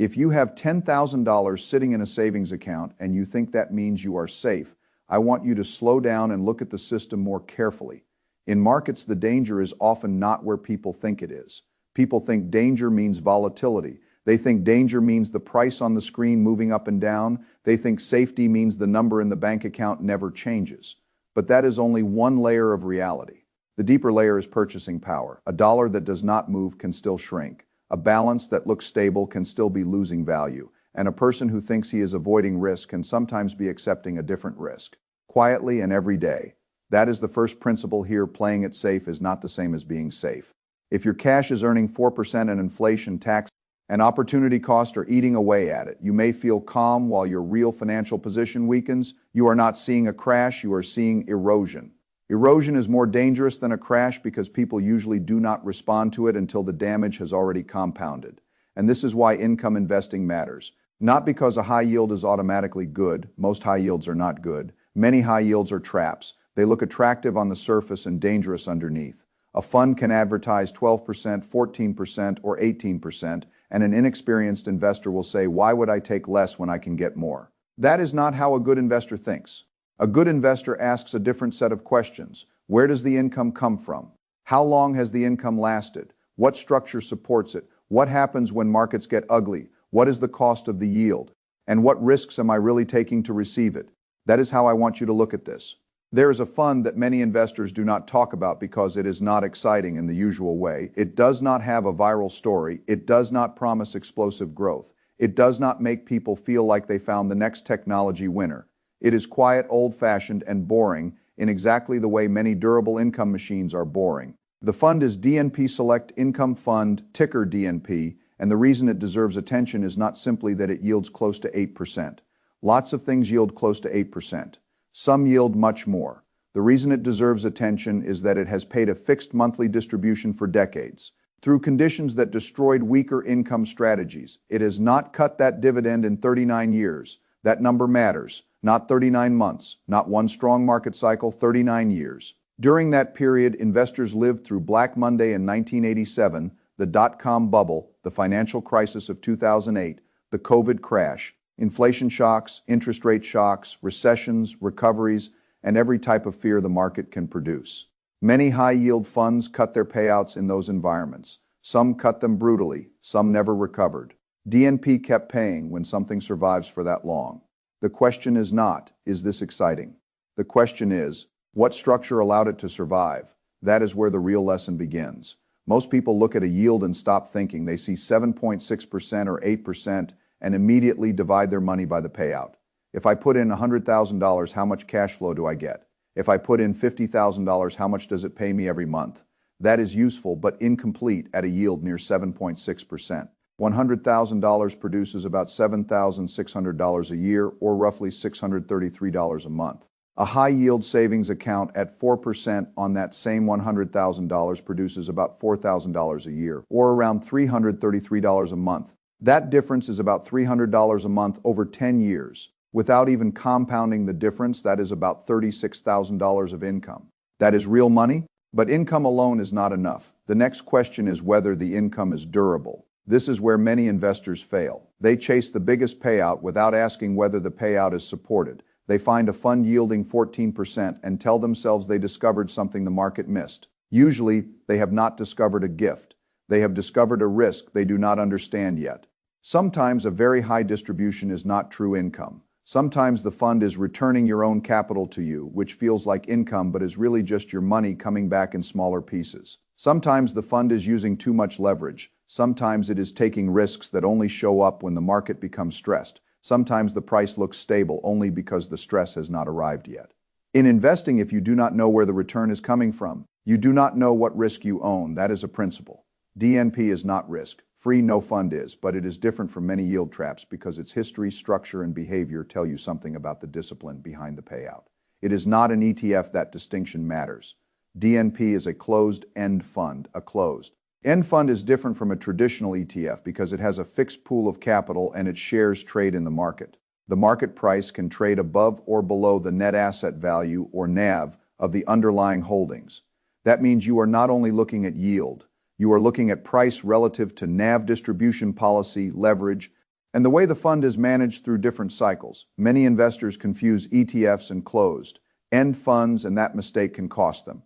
If you have $10,000 sitting in a savings account and you think that means you are safe, I want you to slow down and look at the system more carefully. In markets, the danger is often not where people think it is. People think danger means volatility. They think danger means the price on the screen moving up and down. They think safety means the number in the bank account never changes. But that is only one layer of reality. The deeper layer is purchasing power. A dollar that does not move can still shrink. A balance that looks stable can still be losing value. And a person who thinks he is avoiding risk can sometimes be accepting a different risk, quietly and every day. That is the first principle here. Playing it safe is not the same as being safe. If your cash is earning 4% and inflation, tax, and opportunity cost are eating away at it, you may feel calm while your real financial position weakens. You are not seeing a crash, you are seeing erosion. Erosion is more dangerous than a crash because people usually do not respond to it until the damage has already compounded. And this is why income investing matters. Not because a high yield is automatically good. Most high yields are not good. Many high yields are traps. They look attractive on the surface and dangerous underneath. A fund can advertise 12%, 14%, or 18%, and an inexperienced investor will say, "Why would I take less when I can get more?" That is not how a good investor thinks. A good investor asks a different set of questions. Where does the income come from? How long has the income lasted? What structure supports it? What happens when markets get ugly? What is the cost of the yield? And what risks am I really taking to receive it? That is how I want you to look at this. There is a fund that many investors do not talk about because it is not exciting in the usual way. It does not have a viral story. It does not promise explosive growth. It does not make people feel like they found the next technology winner. It is quiet, old-fashioned, and boring in exactly the way many durable income machines are boring. The fund is DNP Select Income Fund, ticker DNP, and the reason it deserves attention is not simply that it yields close to 8%. Lots of things yield close to 8%. Some yield much more. The reason it deserves attention is that it has paid a fixed monthly distribution for decades. Through conditions that destroyed weaker income strategies, it has not cut that dividend in 39 years. That number matters. Not 39 months, not one strong market cycle, 39 years. During that period, investors lived through Black Monday in 1987, the dot-com bubble, the financial crisis of 2008, the COVID crash, inflation shocks, interest rate shocks, recessions, recoveries, and every type of fear the market can produce. Many high-yield funds cut their payouts in those environments. Some cut them brutally, some never recovered. DNP kept paying when something survives for that long. The question is not, is this exciting? The question is, what structure allowed it to survive? That is where the real lesson begins. Most people look at a yield and stop thinking. They see 7.6% or 8% and immediately divide their money by the payout. If I put in $100,000, how much cash flow do I get? If I put in $50,000, how much does it pay me every month? That is useful but incomplete at a yield near 7.6%. $100,000 produces about $7,600 a year, or roughly $633 a month. A high-yield savings account at 4% on that same $100,000 produces about $4,000 a year, or around $333 a month. That difference is about $300 a month over 10 years. Without even compounding the difference, that is about $36,000 of income. That is real money, but income alone is not enough. The next question is whether the income is durable. This is where many investors fail. They chase the biggest payout without asking whether the payout is supported. They find a fund yielding 14% and tell themselves they discovered something the market missed. Usually, they have not discovered a gift. They have discovered a risk they do not understand yet. Sometimes a very high distribution is not true income. Sometimes the fund is returning your own capital to you, which feels like income but is really just your money coming back in smaller pieces. Sometimes the fund is using too much leverage. Sometimes it is taking risks that only show up when the market becomes stressed. Sometimes the price looks stable only because the stress has not arrived yet. In investing, if you do not know where the return is coming from, you do not know what risk you own. That is a principle. DNP is not risk. Free, no fund is, but it is different from many yield traps because its history, structure, and behavior tell you something about the discipline behind the payout. It is not an ETF. That distinction matters. DNP is a closed-end fund, a closed-end fund is different from a traditional ETF because it has a fixed pool of capital and its shares trade in the market. The market price can trade above or below the net asset value, or NAV, of the underlying holdings. That means you are not only looking at yield, you are looking at price relative to NAV, distribution policy, leverage, And the way the fund is managed through different cycles, many investors confuse ETFs and closed-end funds, and that mistake can cost them.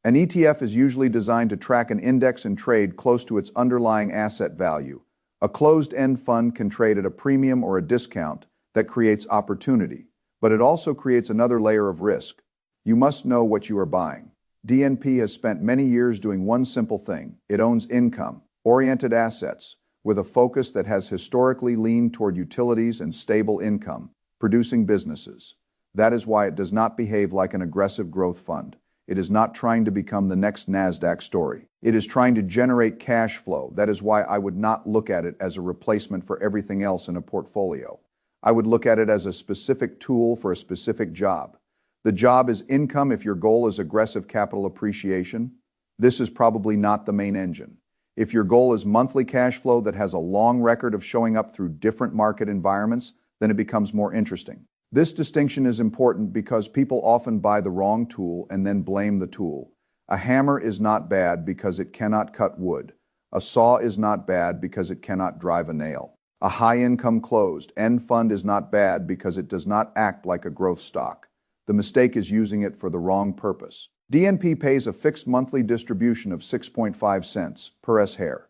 An ETF is usually designed to track an index and trade close to its underlying asset value. A closed-end fund can trade at a premium or a discount that creates opportunity, but it also creates another layer of risk. You must know what you are buying. DNP has spent many years doing one simple thing. It owns income-oriented assets with a focus that has historically leaned toward utilities and stable income-producing businesses. That is why it does not behave like an aggressive growth fund. It is not trying to become the next NASDAQ story. It is trying to generate cash flow. That is why I would not look at it as a replacement for everything else in a portfolio. I would look at it as a specific tool for a specific job. The job is income. If your goal is aggressive capital appreciation, this is probably not the main engine. If your goal is monthly cash flow that has a long record of showing up through different market environments, then it becomes more interesting. This distinction is important because people often buy the wrong tool and then blame the tool. A hammer is not bad because it cannot cut wood. A saw is not bad because it cannot drive a nail. A high-income closed-end fund is not bad because it does not act like a growth stock. The mistake is using it for the wrong purpose. DNP pays a fixed monthly distribution of 6.5 cents per share.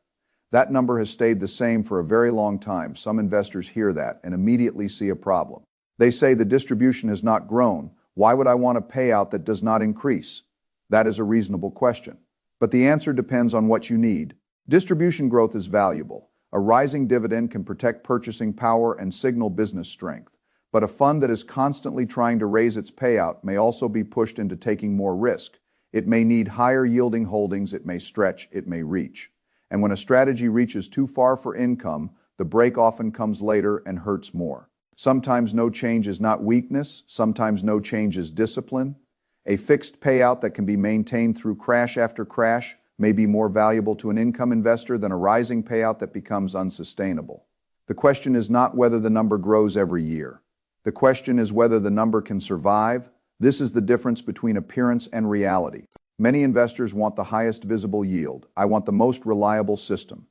That number has stayed the same for a very long time. Some investors hear that and immediately see a problem. They say the distribution has not grown. Why would I want a payout that does not increase? That is a reasonable question. But the answer depends on what you need. Distribution growth is valuable. A rising dividend can protect purchasing power and signal business strength. But a fund that is constantly trying to raise its payout may also be pushed into taking more risk. It may need higher yielding holdings, it may stretch, it may reach. And when a strategy reaches too far for income, the break often comes later and hurts more. Sometimes no change is not weakness, sometimes no change is discipline. A fixed payout that can be maintained through crash after crash may be more valuable to an income investor than a rising payout that becomes unsustainable. The question is not whether the number grows every year. The question is whether the number can survive. This is the difference between appearance and reality. Many investors want the highest visible yield. I want the most reliable system.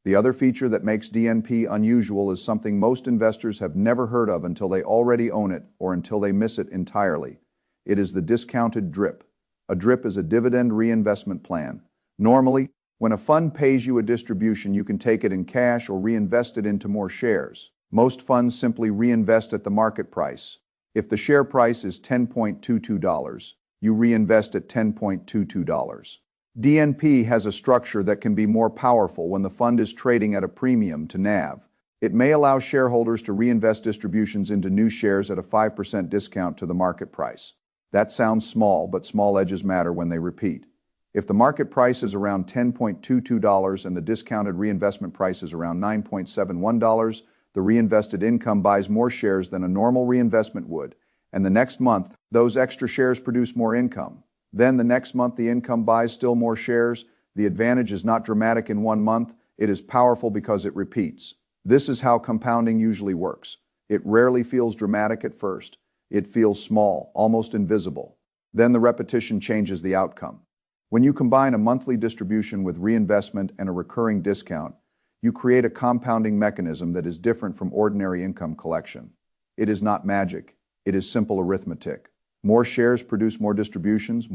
The other feature that makes DNP unusual is something most investors have never heard of until they already own it or until they miss it entirely. It is the discounted DRIP. A DRIP is a dividend reinvestment plan. Normally, when a fund pays you a distribution, you can take it in cash or reinvest it into more shares. Most funds simply reinvest at the market price. If the share price is $10.22, you reinvest at $10.22. DNP has a structure that can be more powerful when the fund is trading at a premium to NAV. It may allow shareholders to reinvest distributions into new shares at a 5% discount to the market price. That sounds small, but small edges matter when they repeat. If the market price is around $10.22 and the discounted reinvestment price is around $9.71, the reinvested income buys more shares than a normal reinvestment would, and the next month, those extra shares produce more income. Then the next month, the income buys still more shares. The advantage is not dramatic in 1 month. It is powerful because it repeats. This is how compounding usually works. It rarely feels dramatic at first. It feels small, almost invisible. Then the repetition changes the outcome. When you combine a monthly distribution with reinvestment and a recurring discount, you create a compounding mechanism that is different from ordinary income collection. It is not magic. It is simple arithmetic. More shares produce more distributions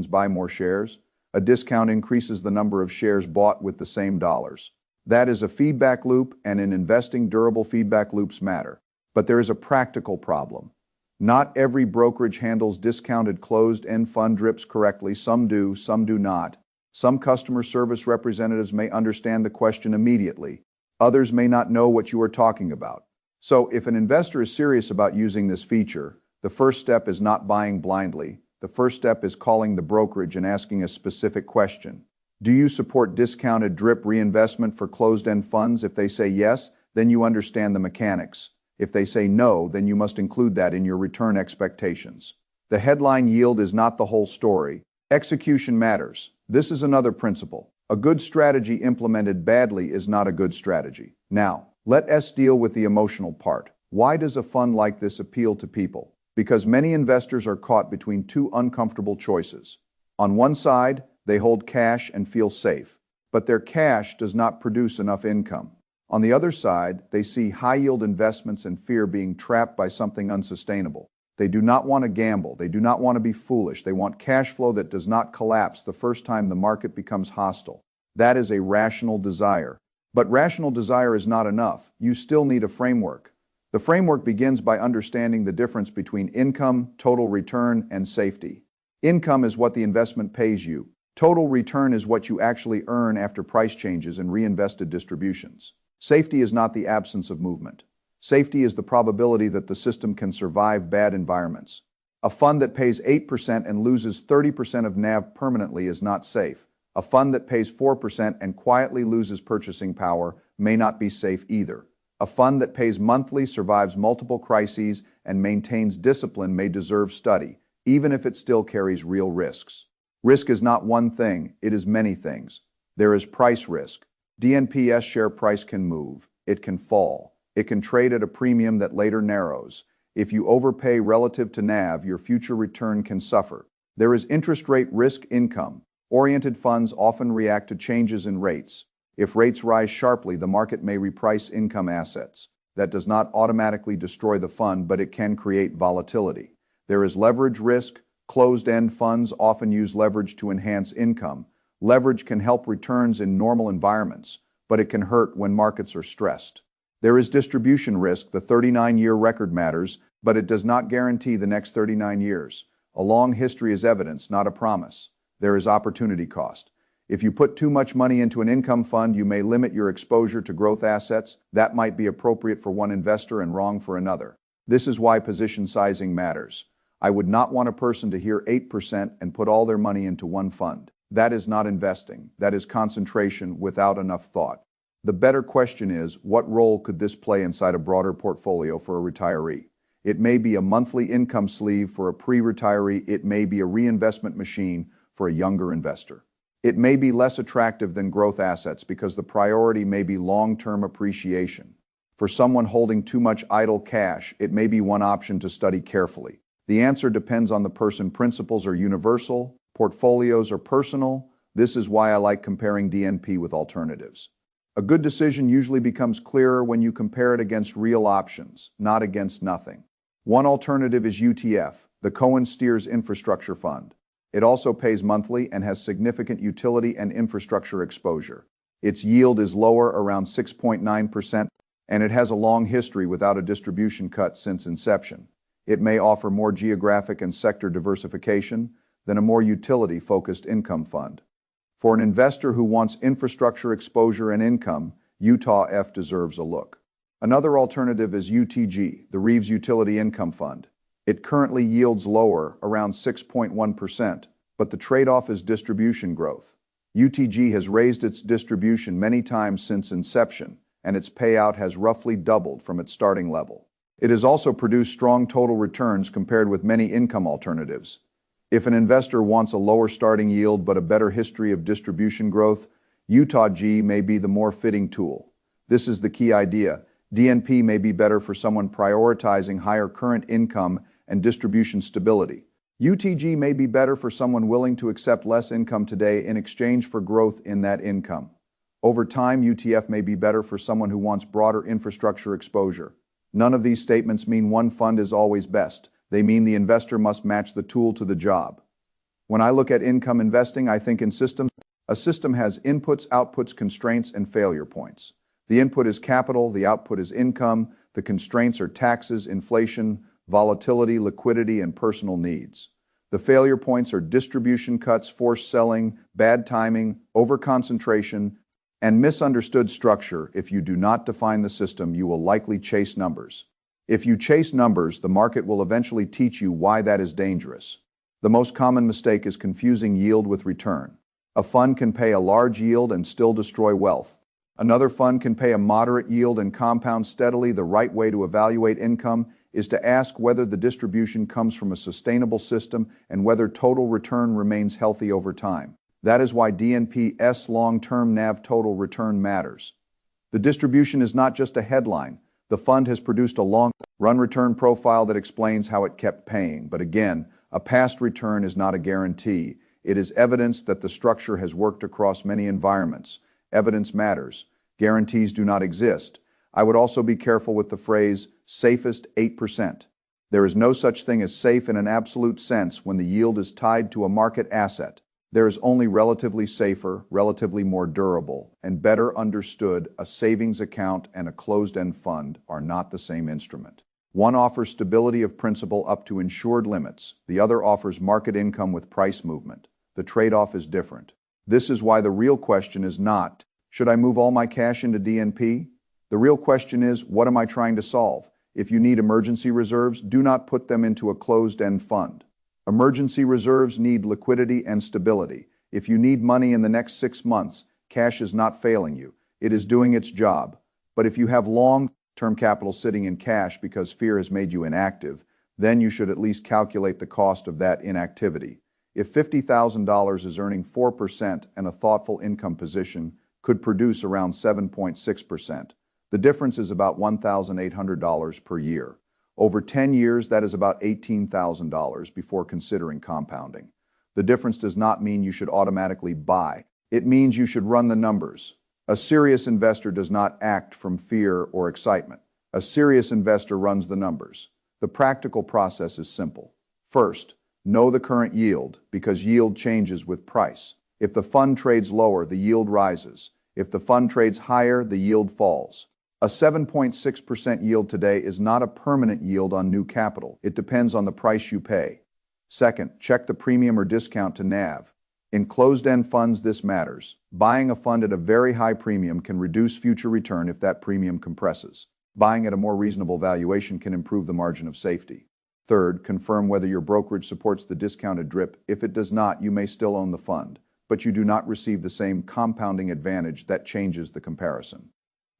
buy more shares. A discount increases the number of shares bought with the same dollars. That is a feedback loop, and in investing, durable feedback loops matter. But there is a practical problem. Not every brokerage handles discounted closed-end fund DRIPs correctly. Some do not. Some customer service representatives may understand the question immediately. Others may not know what you are talking about. So if an investor is serious about using this feature, the first step is not buying blindly. The first step is calling the brokerage and asking a specific question. Do you support discounted DRIP reinvestment for closed-end funds? If they say yes, then you understand the mechanics. If they say no, then you must include that in your return expectations. The headline yield is not the whole story. Execution matters. This is another principle. A good strategy implemented badly is not a good strategy. Now, let us deal with the emotional part. Why does a fund like this appeal to people? Because many investors are caught between two uncomfortable choices. On one side, they hold cash and feel safe, but their cash does not produce enough income. On the other side, they see high-yield investments and fear being trapped by something unsustainable. They do not want to gamble. They do not want to be foolish. They want cash flow that does not collapse the first time the market becomes hostile. That is a rational desire. But rational desire is not enough. You still need a framework. The framework begins by understanding the difference between income, total return, and safety. Income is what the investment pays you. Total return is what you actually earn after price changes and reinvested distributions. Safety is not the absence of movement. Safety is the probability that the system can survive bad environments. A fund that pays 8% and loses 30% of NAV permanently is not safe. A fund that pays 4% and quietly loses purchasing power may not be safe either. A fund that pays monthly, survives multiple crises, and maintains discipline may deserve study, even if it still carries real risks. Risk is not one thing, it is many things. There is price risk. DNP's share price can move, it can fall. It can trade at a premium that later narrows. If you overpay relative to NAV, your future return can suffer. There is interest rate risk. Income-oriented funds often react to changes in rates. If rates rise sharply, the market may reprice income assets. That does not automatically destroy the fund, but it can create volatility. There is leverage risk. Closed-end funds often use leverage to enhance income. Leverage can help returns in normal environments, but it can hurt when markets are stressed. There is distribution risk. The 39-year record matters, but it does not guarantee the next 39 years. A long history is evidence, not a promise. There is opportunity cost. If you put too much money into an income fund, you may limit your exposure to growth assets. That might be appropriate for one investor and wrong for another. This is why position sizing matters. I would not want a person to hear 8% and put all their money into one fund. That is not investing. That is concentration without enough thought. The better question is, what role could this play inside a broader portfolio for a retiree? It may be a monthly income sleeve for a pre-retiree. It may be a reinvestment machine for a younger investor. It may be less attractive than growth assets because the priority may be long-term appreciation. For someone holding too much idle cash, it may be one option to study carefully. The answer depends on the person. Principles are universal, portfolios are personal. This is why I like comparing DNP with alternatives. A good decision usually becomes clearer when you compare it against real options, not against nothing. One alternative is UTF, the Cohen Steers Infrastructure Fund. It also pays monthly and has significant utility and infrastructure exposure. Its yield is lower, around 6.9%, and it has a long history without a distribution cut since inception. It may offer more geographic and sector diversification than a more utility-focused income fund. For an investor who wants infrastructure exposure and income, UTF deserves a look. Another alternative is UTG, the Reeves Utility Income Fund. It currently yields lower, around 6.1%, but the trade-off is distribution growth. UTG has raised its distribution many times since inception, and its payout has roughly doubled from its starting level. It has also produced strong total returns compared with many income alternatives. If an investor wants a lower starting yield but a better history of distribution growth, UTG may be the more fitting tool. This is the key idea. DNP may be better for someone prioritizing higher current income and distribution stability. UTG may be better for someone willing to accept less income today in exchange for growth in that income. Over time, UTF may be better for someone who wants broader infrastructure exposure. None of these statements mean one fund is always best. They mean the investor must match the tool to the job. When I look at income investing, I think in systems. A system has inputs, outputs, constraints, and failure points. The input is capital, the output is income, the constraints are taxes, inflation, volatility, liquidity, and personal needs. The failure points are distribution cuts, forced selling, bad timing, overconcentration, and misunderstood structure. If you do not define the system, you will likely chase numbers. If you chase numbers, the market will eventually teach you why that is dangerous. The most common mistake is confusing yield with return. A fund can pay a large yield and still destroy wealth. Another fund can pay a moderate yield and compound steadily. The right way to evaluate income is to ask whether the distribution comes from a sustainable system and whether total return remains healthy over time. That is why DNP's long-term NAV total return matters. The distribution is not just a headline. The fund has produced a long-run return profile that explains how it kept paying. But again, a past return is not a guarantee. It is evidence that the structure has worked across many environments. Evidence matters. Guarantees do not exist. I would also be careful with the phrase safest 8%. There is no such thing as safe in an absolute sense when the yield is tied to a market asset. There is only relatively safer, relatively more durable, and better understood. A savings account and a closed-end fund are not the same instrument. One offers stability of principal up to insured limits. The other offers market income with price movement. The trade-off is different. This is why the real question is not, should I move all my cash into DNP? The real question is, what am I trying to solve? If you need emergency reserves, do not put them into a closed-end fund. Emergency reserves need liquidity and stability. If you need money in the next 6 months, cash is not failing you. It is doing its job. But if you have long-term capital sitting in cash because fear has made you inactive, then you should at least calculate the cost of that inactivity. If $50,000 is earning 4% and a thoughtful income position could produce around 7.6%, the difference is about $1,800 per year. Over 10 years, that is about $18,000 before considering compounding. The difference does not mean you should automatically buy. It means you should run the numbers. A serious investor does not act from fear or excitement. A serious investor runs the numbers. The practical process is simple. First, know the current yield, because yield changes with price. If the fund trades lower, the yield rises. If the fund trades higher, the yield falls. A 7.6% yield today is not a permanent yield on new capital. It depends on the price you pay. Second, check the premium or discount to NAV. In closed-end funds, this matters. Buying a fund at a very high premium can reduce future return if that premium compresses. Buying at a more reasonable valuation can improve the margin of safety. Third, confirm whether your brokerage supports the discounted DRIP. If it does not, you may still own the fund, but you do not receive the same compounding advantage. That changes the comparison.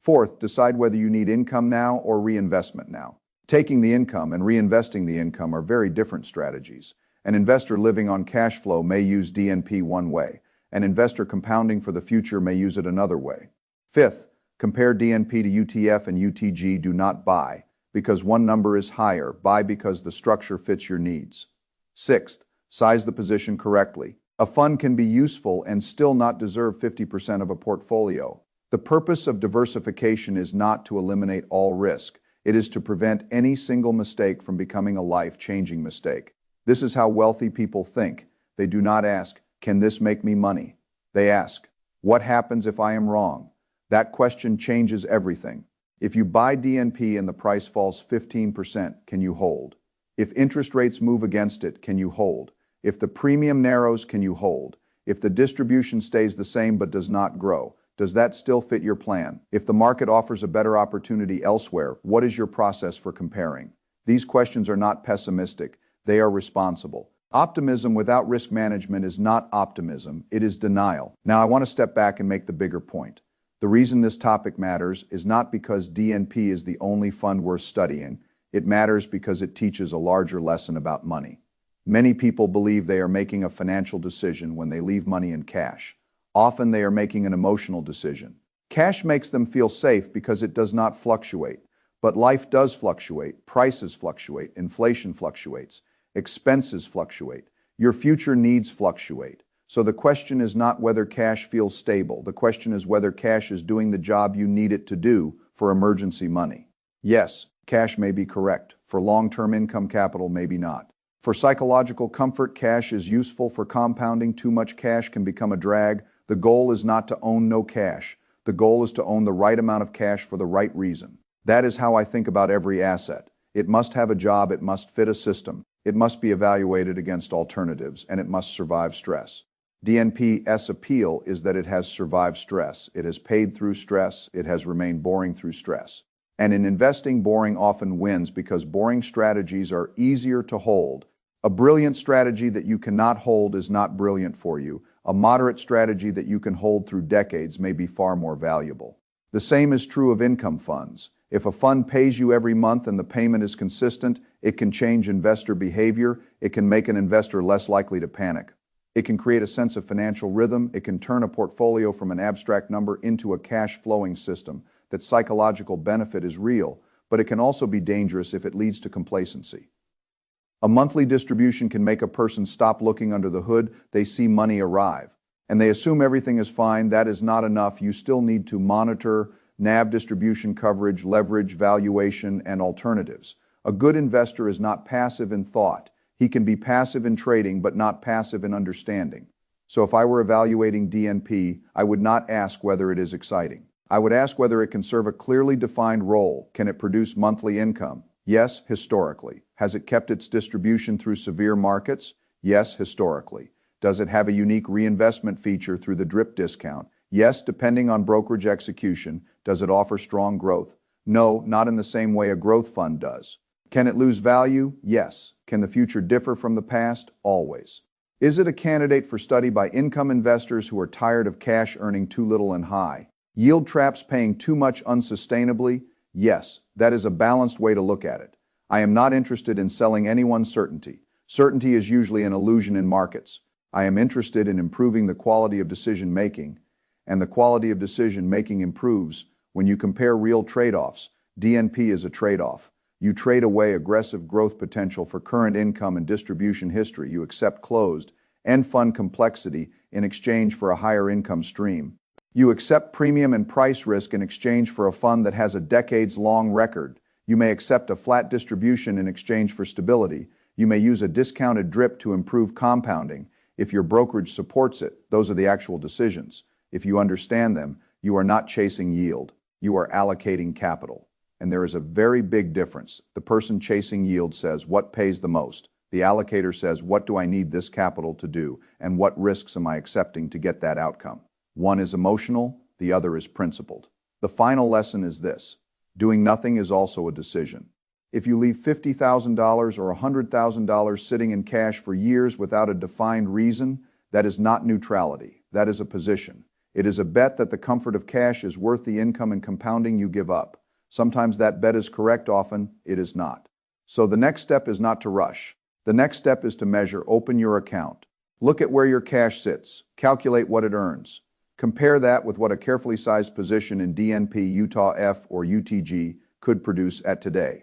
Fourth, decide whether you need income now or reinvestment now. Taking the income and reinvesting the income are very different strategies. An investor living on cash flow may use DNP one way. An investor compounding for the future may use it another way. Fifth, compare DNP to UTF and UTG. Do not buy because one number is higher. Buy because the structure fits your needs. Sixth, size the position correctly. A fund can be useful and still not deserve 50% of a portfolio. The purpose of diversification is not to eliminate all risk. It is to prevent any single mistake from becoming a life-changing mistake. This is how wealthy people think. They do not ask, can this make me money? They ask, what happens if I am wrong? That question changes everything. If you buy DNP and the price falls 15%, can you hold? If interest rates move against it, can you hold? If the premium narrows, can you hold? If the distribution stays the same but does not grow, does that still fit your plan? If the market offers a better opportunity elsewhere, what is your process for comparing? These questions are not pessimistic. They are responsible. Optimism without risk management is not optimism. It is denial. Now, I want to step back and make the bigger point. The reason this topic matters is not because DNP is the only fund worth studying. It matters because it teaches a larger lesson about money. Many people believe they are making a financial decision when they leave money in cash. Often they are making an emotional decision. Cash makes them feel safe because it does not fluctuate. But life does fluctuate. Prices fluctuate. Inflation fluctuates. Expenses fluctuate. Your future needs fluctuate. So the question is not whether cash feels stable. The question is whether cash is doing the job you need it to do for emergency money. Yes, cash may be correct. For long-term income capital, maybe not. For psychological comfort, cash is useful. For compounding, too much cash can become a drag. The goal is not to own no cash. The goal is to own the right amount of cash for the right reason. That is how I think about every asset. It must have a job, it must fit a system, it must be evaluated against alternatives, and it must survive stress. DNP's appeal is that it has survived stress. It has paid through stress. It has remained boring through stress. And in investing, boring often wins because boring strategies are easier to hold. A brilliant strategy that you cannot hold is not brilliant for you. A moderate strategy that you can hold through decades may be far more valuable. The same is true of income funds. If a fund pays you every month and the payment is consistent, it can change investor behavior. It can make an investor less likely to panic. It can create a sense of financial rhythm. It can turn a portfolio from an abstract number into a cash-flowing system. That psychological benefit is real, but it can also be dangerous if it leads to complacency. A monthly distribution can make a person stop looking under the hood. They see money arrive. and they assume everything is fine. That is not enough. You still need to monitor NAV distribution coverage, leverage, valuation, and alternatives. A good investor is not passive in thought. He can be passive in trading, but not passive in understanding. So if I were evaluating DNP, I would not ask whether it is exciting. I would ask whether it can serve a clearly defined role. Can it produce monthly income? Yes, historically. Has it kept its distribution through severe markets? Yes, historically. Does it have a unique reinvestment feature through the DRIP discount? Yes, depending on brokerage execution. Does it offer strong growth? No, not in the same way a growth fund does. Can it lose value? Yes. Can the future differ from the past? Always. Is it a candidate for study by income investors who are tired of cash earning too little and high? Yield traps paying too much unsustainably? Yes, that is a balanced way to look at it. I am not interested in selling anyone certainty. Certainty is usually an illusion in markets. I am interested in improving the quality of decision making, and the quality of decision making improves when you compare real trade-offs. DNP is a trade-off. You trade away aggressive growth potential for current income and distribution history. You accept closed-end fund complexity in exchange for a higher income stream. You accept premium and price risk in exchange for a fund that has a decades-long record. You may accept a flat distribution in exchange for stability. You may use a discounted DRIP to improve compounding. If your brokerage supports it, those are the actual decisions. If you understand them, you are not chasing yield. You are allocating capital. And there is a very big difference. The person chasing yield says, what pays the most? The allocator says, what do I need this capital to do? And what risks am I accepting to get that outcome? One is emotional, the other is principled. The final lesson is this: doing nothing is also a decision. If you leave $50,000 or $100,000 sitting in cash for years without a defined reason, that is not neutrality. That is a position. It is a bet that the comfort of cash is worth the income and compounding you give up. Sometimes that bet is correct, often it is not. So the next step is not to rush. The next step is to measure. Open your account. Look at where your cash sits. Calculate what it earns. Compare that with what a carefully sized position in DNP, Utah F, or UTG could produce at today's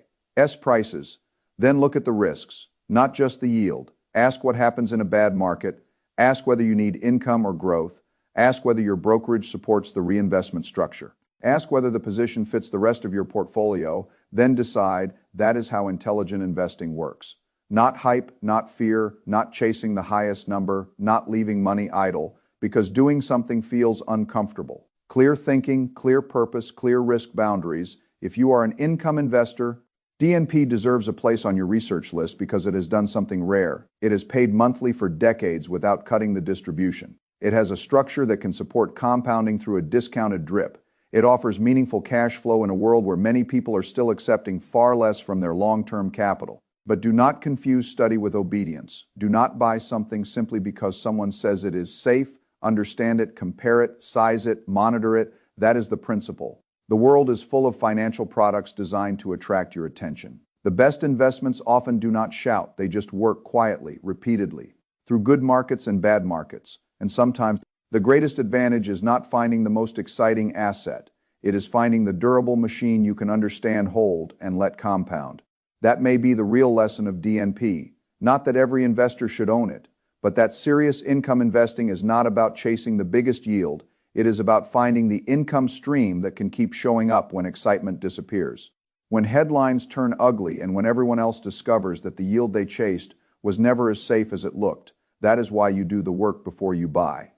prices. Then look at the risks, not just the yield. Ask what happens in a bad market. Ask whether you need income or growth. Ask whether your brokerage supports the reinvestment structure. Ask whether the position fits the rest of your portfolio. Then decide. That is how intelligent investing works. Not hype, not fear, not chasing the highest number, not leaving money idle because doing something feels uncomfortable. Clear thinking, clear purpose, clear risk boundaries. If you are an income investor, DNP deserves a place on your research list because it has done something rare. It has paid monthly for decades without cutting the distribution. It has a structure that can support compounding through a discounted DRIP. It offers meaningful cash flow in a world where many people are still accepting far less from their long-term capital. But do not confuse study with obedience. Do not buy something simply because someone says it is safe. Understand it, compare it, size it, monitor it. That is the principle. The world is full of financial products designed to attract your attention. The best investments often do not shout. They just work quietly, repeatedly, through good markets and bad markets. And sometimes the greatest advantage is not finding the most exciting asset. It is finding the durable machine you can understand, hold, and let compound. That may be the real lesson of DNP. Not that every investor should own it, but that serious income investing is not about chasing the biggest yield. It is about finding the income stream that can keep showing up when excitement disappears. When headlines turn ugly and when everyone else discovers that the yield they chased was never as safe as it looked, that is why you do the work before you buy.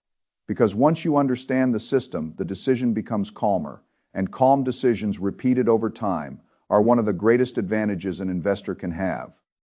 Because once you understand the system, the decision becomes calmer, and calm decisions repeated over time are one of the greatest advantages an investor can have.